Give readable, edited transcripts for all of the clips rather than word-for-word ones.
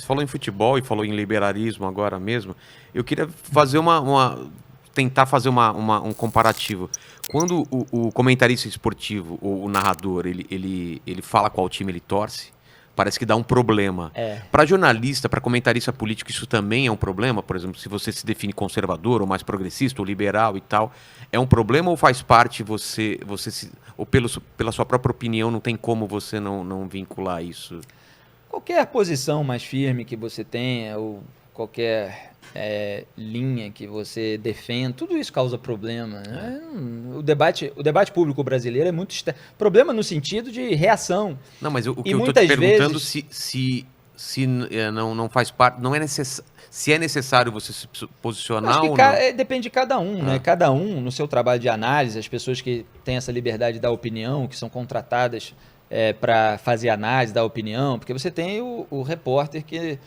Você falou em futebol e falou em liberalismo agora mesmo. Eu queria fazer tentar fazer um comparativo. Quando o comentarista esportivo, o narrador, ele fala qual time ele torce, parece que dá um problema. Para jornalista, para comentarista político, isso também é um problema? Por exemplo, se você se define conservador ou mais progressista ou liberal e tal, é um problema ou faz parte ou pela sua própria opinião, não tem como você não vincular isso? Qualquer posição mais firme que você tenha, ou qualquer linha que você defenda, tudo isso causa problema, né? O debate público brasileiro é muito problema no sentido de reação. Não, mas o que E eu estou te muitas perguntando vezes, se não faz parte, não é se é necessário você se posicionar acho que ou não. depende de cada um, né? Cada um no seu trabalho de análise, as pessoas que têm essa liberdade da opinião, que são contratadas para fazer análise da opinião, porque você tem o repórter que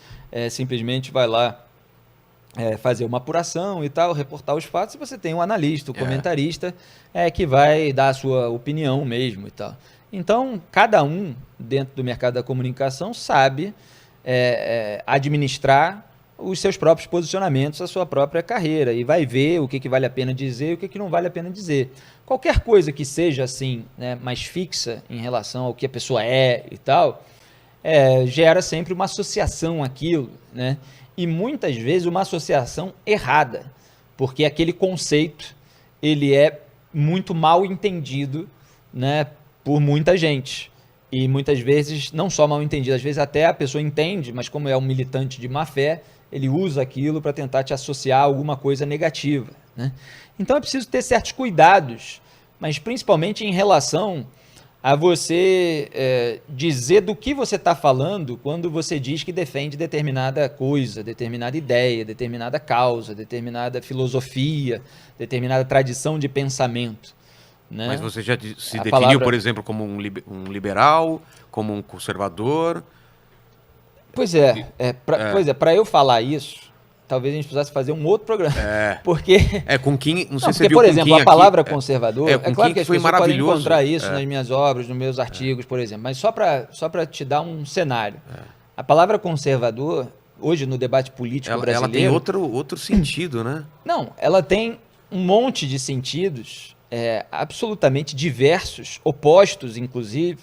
simplesmente vai lá fazer uma apuração e tal, reportar os fatos, e você tem o analista, o comentarista, que vai dar a sua opinião mesmo e tal. Então, cada um dentro do mercado da comunicação sabe administrar os seus próprios posicionamentos, a sua própria carreira, e vai ver o que vale a pena dizer e o que não vale a pena dizer. Qualquer coisa que seja assim, né, mais fixa em relação ao que a pessoa é e tal, gera sempre uma associação àquilo, né? E muitas vezes uma associação errada, porque aquele conceito ele é muito mal entendido, né, por muita gente. E muitas vezes, não só mal entendido, às vezes até a pessoa entende, mas como é um militante de má fé, ele usa aquilo para tentar te associar a alguma coisa negativa, né? Então é preciso ter certos cuidados, mas principalmente em relação a você dizer do que você está falando quando você diz que defende determinada coisa, determinada ideia, determinada causa, determinada filosofia, determinada tradição de pensamento, né? Mas você já se definiu, por exemplo, como um liberal, como um conservador? Pois para eu falar isso, talvez a gente precisasse fazer um outro programa. Porque com Kim, não sei não, se porque, você viu por com exemplo, Kim a palavra aqui, conservador, é com claro Kim que as foi pessoas podem maravilhoso. encontrar isso nas minhas obras, nos meus artigos, por exemplo, mas só para te dar um cenário. A palavra conservador, hoje no debate político brasileiro... Ela tem outro sentido, né? Não, ela tem um monte de sentidos absolutamente diversos, opostos, inclusive,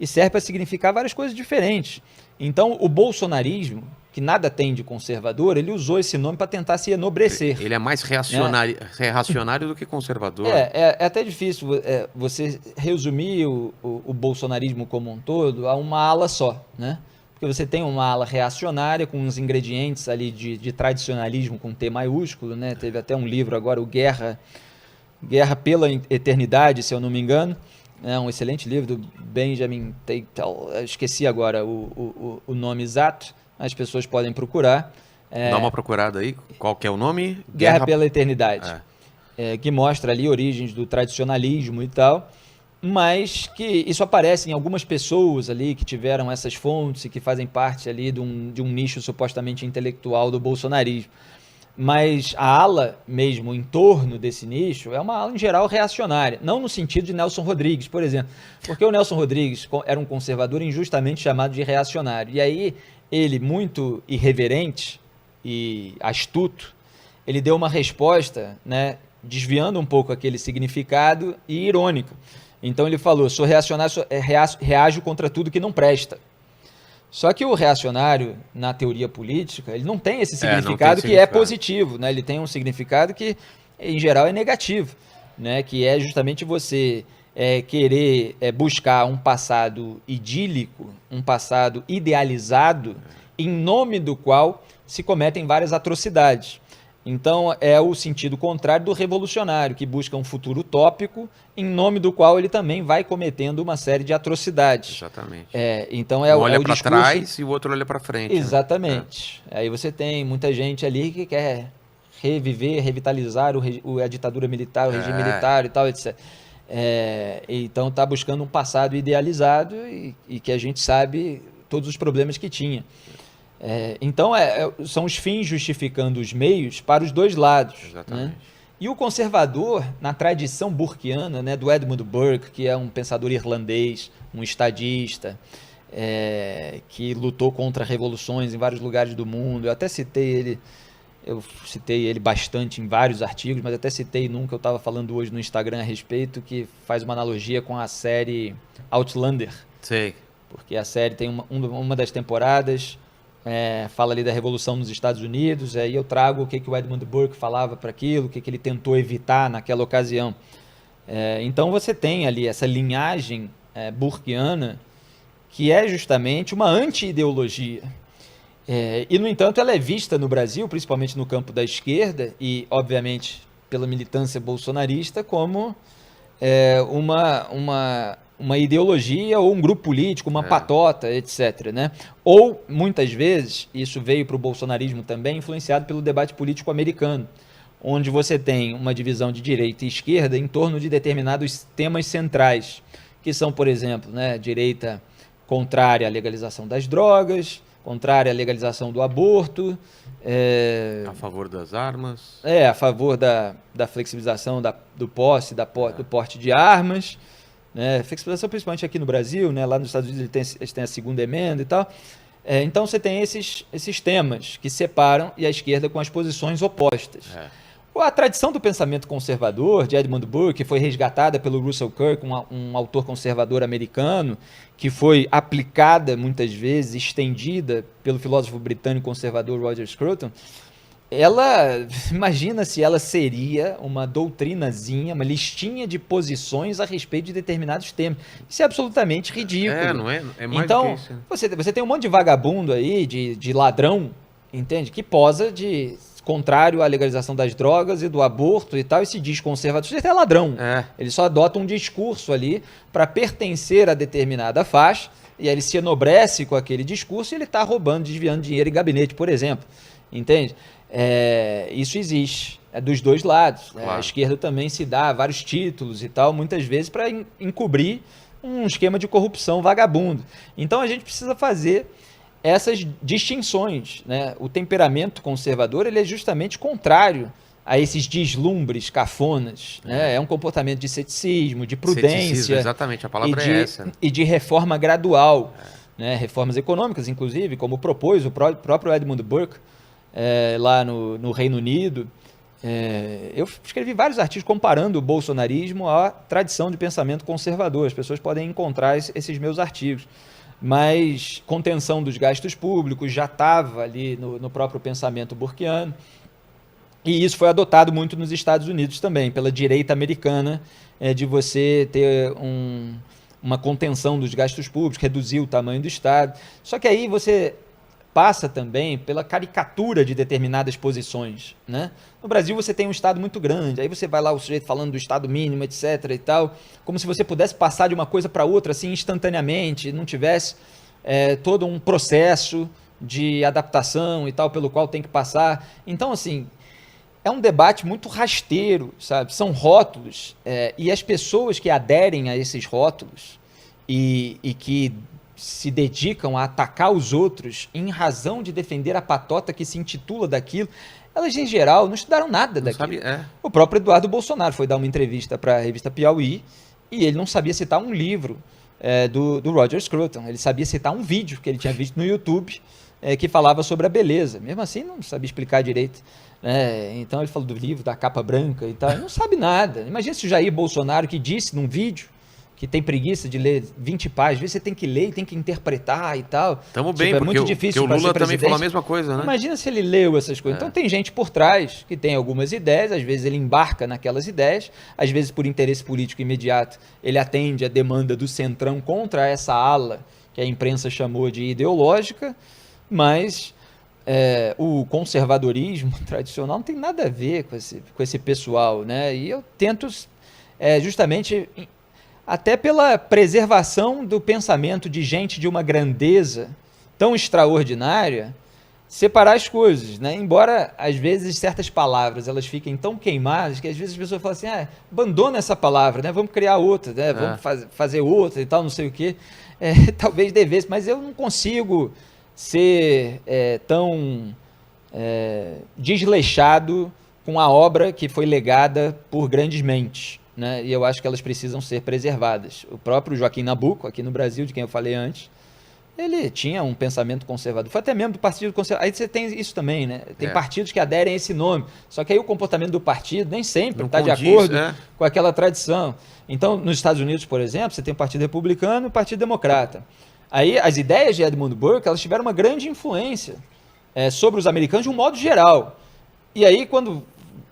e serve para significar várias coisas diferentes. Então, o bolsonarismo, que nada tem de conservador, ele usou esse nome para tentar se enobrecer. Ele é mais reacionário do que conservador. É até difícil você resumir o bolsonarismo como um todo a uma ala só, né? Porque você tem uma ala reacionária com uns ingredientes ali de tradicionalismo com T maiúsculo, né? Teve até um livro agora, o Guerra pela Eternidade, se eu não me engano, um excelente livro do Benjamin Teitel, esqueci agora o nome exato, as pessoas podem procurar. Dá uma procurada aí, qual que é o nome? Guerra pela Eternidade, que mostra ali origens do tradicionalismo e tal, mas que isso aparece em algumas pessoas ali que tiveram essas fontes e que fazem parte ali de um nicho supostamente intelectual do bolsonarismo. Mas a ala mesmo em torno desse nicho é uma ala em geral reacionária, não no sentido de Nelson Rodrigues, por exemplo, porque o Nelson Rodrigues era um conservador injustamente chamado de reacionário, e aí ele, muito irreverente e astuto, ele deu uma resposta, né, desviando um pouco aquele significado e irônico. Então ele falou, sou reacionário, reajo contra tudo que não presta. Só que o reacionário, na teoria política, ele não tem esse significado que é positivo, né? Ele tem um significado que, em geral, é negativo, né? Que é justamente você querer buscar um passado idílico, um passado idealizado, em nome do qual se cometem várias atrocidades. Então, é o sentido contrário do revolucionário, que busca um futuro utópico, em nome do qual ele também vai cometendo uma série de atrocidades. Exatamente. Então, um olha para trás e o outro olha para frente. Exatamente. Né? Aí você tem muita gente ali que quer revitalizar a ditadura militar, o regime militar e tal, etc. Então, está buscando um passado idealizado e que a gente sabe todos os problemas que tinha. Então, são os fins justificando os meios para os dois lados. Exatamente. Né? E o conservador, na tradição burkeana, né, do Edmund Burke, que é um pensador irlandês, um estadista, que lutou contra revoluções em vários lugares do mundo. Eu até citei ele bastante em vários artigos, mas até citei num que eu estava falando hoje no Instagram a respeito, que faz uma analogia com a série Outlander. Sei. Porque a série tem uma das temporadas, fala ali da Revolução nos Estados Unidos, aí eu trago o que o Edmund Burke falava para aquilo, o que ele tentou evitar naquela ocasião. Então você tem ali essa linhagem burkeana, que é justamente uma anti-ideologia. E, no entanto, ela é vista no Brasil, principalmente no campo da esquerda, e, obviamente, pela militância bolsonarista, como uma ideologia ou um grupo político, uma patota, etc. Né? Ou, muitas vezes, isso veio para o bolsonarismo também, influenciado pelo debate político americano, onde você tem uma divisão de direita e esquerda em torno de determinados temas centrais, que são, por exemplo, né, direita contrária à legalização das drogas, contrária à legalização do aborto. A favor das armas. A favor da flexibilização do porte de armas. Né? Flexibilização principalmente aqui no Brasil, né? Lá nos Estados Unidos eles têm a segunda emenda e tal. Então você tem esses temas que separam e a esquerda com as posições opostas. A tradição do pensamento conservador de Edmund Burke foi resgatada pelo Russell Kirk, um autor conservador americano, que foi aplicada muitas vezes, estendida pelo filósofo britânico conservador Roger Scruton. Imagina se ela seria uma doutrinazinha, uma listinha de posições a respeito de determinados temas. Isso é absolutamente ridículo. Não é? É mais então, do que isso. Você tem um monte de vagabundo aí, de ladrão, entende? Que posa de contrário à legalização das drogas e do aborto e tal, e se diz conservador. Isso é ladrão. Ele só adota um discurso ali para pertencer a determinada faixa, e aí ele se enobrece com aquele discurso e ele está roubando, desviando dinheiro em gabinete, por exemplo. Entende? Isso existe. Dos dois lados. Claro. A esquerda também se dá vários títulos e tal, muitas vezes para encobrir um esquema de corrupção vagabundo. Então a gente precisa fazer essas distinções, né? O temperamento conservador ele é justamente contrário a esses deslumbres cafonas, né? É um comportamento de ceticismo, de prudência, exatamente, a palavra é essa. E de reforma gradual, né? Reformas econômicas, inclusive, como propôs o próprio Edmund Burke lá no Reino Unido. Eu escrevi vários artigos comparando o bolsonarismo à tradição de pensamento conservador. As pessoas podem encontrar esses meus artigos. Mas contenção dos gastos públicos já estava ali no próprio pensamento burkeano, e isso foi adotado muito nos Estados Unidos também, pela direita americana, de você ter uma contenção dos gastos públicos, reduzir o tamanho do Estado. Só que aí você passa também pela caricatura de determinadas posições, né? No Brasil você tem um Estado muito grande, aí você vai lá o sujeito falando do Estado mínimo, etc. e tal, como se você pudesse passar de uma coisa para outra assim instantaneamente, não tivesse todo um processo de adaptação e tal pelo qual tem que passar. Então, assim, é um debate muito rasteiro, sabe? São rótulos, e as pessoas que aderem a esses rótulos e que se dedicam a atacar os outros em razão de defender a patota que se intitula daquilo, elas, em geral, não estudaram nada daquilo. O próprio Eduardo Bolsonaro foi dar uma entrevista para a revista Piauí e ele não sabia citar um livro do Roger Scruton. Ele sabia citar um vídeo que ele tinha visto no YouTube que falava sobre a beleza. Mesmo assim, não sabia explicar direito. Então, ele falou do livro, da capa branca e tal. Ele não sabe nada. Imagina se o Jair Bolsonaro, que disse num vídeo que tem preguiça de ler 20 páginas, às vezes você tem que ler e tem que interpretar e tal. Estamos bem, porque muito difícil porque o Lula também falou a mesma coisa, né? Imagina se ele leu essas coisas. Então tem gente por trás que tem algumas ideias, às vezes ele embarca naquelas ideias, às vezes por interesse político imediato ele atende a demanda do centrão contra essa ala que a imprensa chamou de ideológica, mas o conservadorismo tradicional não tem nada a ver com esse pessoal, né? E eu tento justamente, até pela preservação do pensamento de gente de uma grandeza tão extraordinária, separar as coisas, né? Embora às vezes certas palavras elas fiquem tão queimadas que às vezes as pessoas falam assim, abandona essa palavra, né? Vamos criar outra, né? Vamos fazer outra e tal, não sei o quê. Talvez devesse, mas eu não consigo ser tão desleixado com a obra que foi legada por grandes mentes, né? E eu acho que elas precisam ser preservadas. O próprio Joaquim Nabuco, aqui no Brasil, de quem eu falei antes, ele tinha um pensamento conservador. Foi até mesmo do Partido Conservador. Aí você tem isso também, né? Tem partidos que aderem a esse nome. Só que aí o comportamento do partido nem sempre está de acordo com aquela tradição. Então, nos Estados Unidos, por exemplo, você tem o Partido Republicano e o Partido Democrata. Aí as ideias de Edmund Burke, elas tiveram uma grande influência sobre os americanos de um modo geral. E aí, quando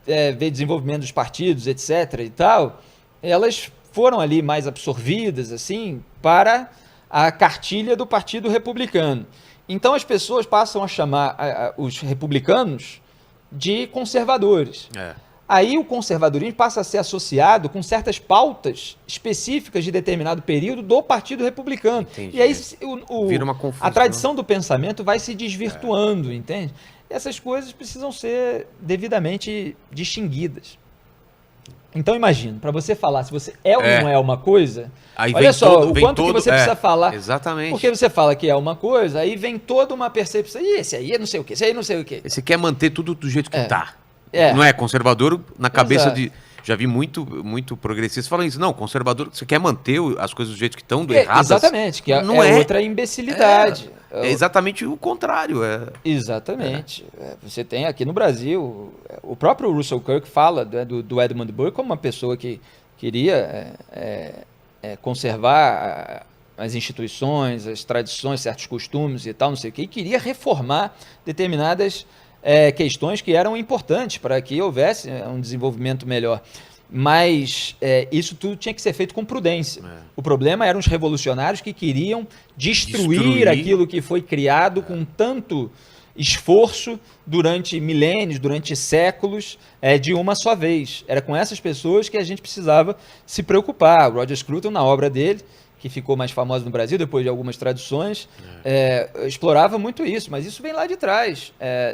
veio desenvolvimento dos partidos, etc. e tal, elas foram ali mais absorvidas, assim, para a cartilha do Partido Republicano. Então as pessoas passam a chamar os republicanos de conservadores. Aí o conservadorismo passa a ser associado com certas pautas específicas de determinado período do Partido Republicano. Entendi. E aí vira uma confusão. a tradição do pensamento vai se desvirtuando, entende? Essas coisas precisam ser devidamente distinguidas. Então imagina, para você falar se você é ou não é uma coisa, aí olha só o quanto que você precisa falar. Exatamente. Porque você fala que é uma coisa, aí vem toda uma percepção. E esse aí é não sei o quê, esse aí não sei o quê. Você quer manter tudo do jeito que tá. Não é conservador na cabeça de... Já vi muito progressista falando isso. Não, conservador, você quer manter as coisas do jeito que estão, erradas. Exatamente, que não é outra imbecilidade. É exatamente o contrário. Exatamente. Você tem aqui no Brasil, o próprio Russell Kirk fala do Edmund Burke como uma pessoa que queria conservar as instituições, as tradições, certos costumes e tal, não sei o quê, e queria reformar determinadas questões que eram importantes para que houvesse um desenvolvimento melhor. Mas isso tudo tinha que ser feito com prudência. O problema eram os revolucionários que queriam destruir aquilo que foi criado com tanto esforço durante milênios, durante séculos, de uma só vez. Era com essas pessoas que a gente precisava se preocupar. O Roger Scruton, na obra dele, que ficou mais famosa no Brasil, depois de algumas traduções, explorava muito isso, mas isso vem lá de trás,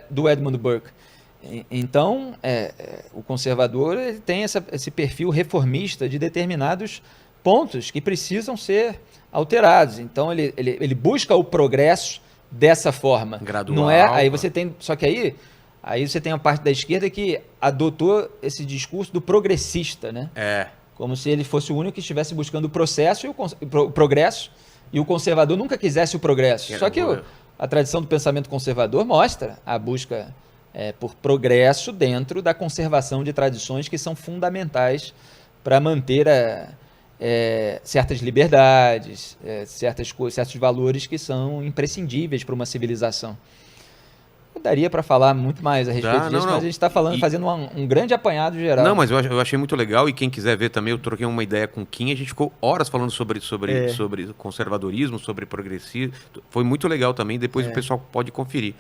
do Edmund Burke. Então, o conservador ele tem esse perfil reformista de determinados pontos que precisam ser alterados. Então, ele busca o progresso dessa forma. Gradual. Não é? Aí você tem, só que aí você tem a parte da esquerda que adotou esse discurso do progressista, né? Como se ele fosse o único que estivesse buscando o processo e o progresso, e o conservador nunca quisesse o progresso. Só que a tradição do pensamento conservador mostra a busca por progresso dentro da conservação de tradições que são fundamentais para manter certas liberdades, certos valores que são imprescindíveis para uma civilização. Daria para falar muito mais a respeito disso, mas a gente está fazendo um grande apanhado geral. Não, mas eu achei muito legal, e quem quiser ver também, eu troquei uma ideia com o Kim, a gente ficou horas falando sobre conservadorismo, sobre progressismo, foi muito legal também, depois o pessoal pode conferir.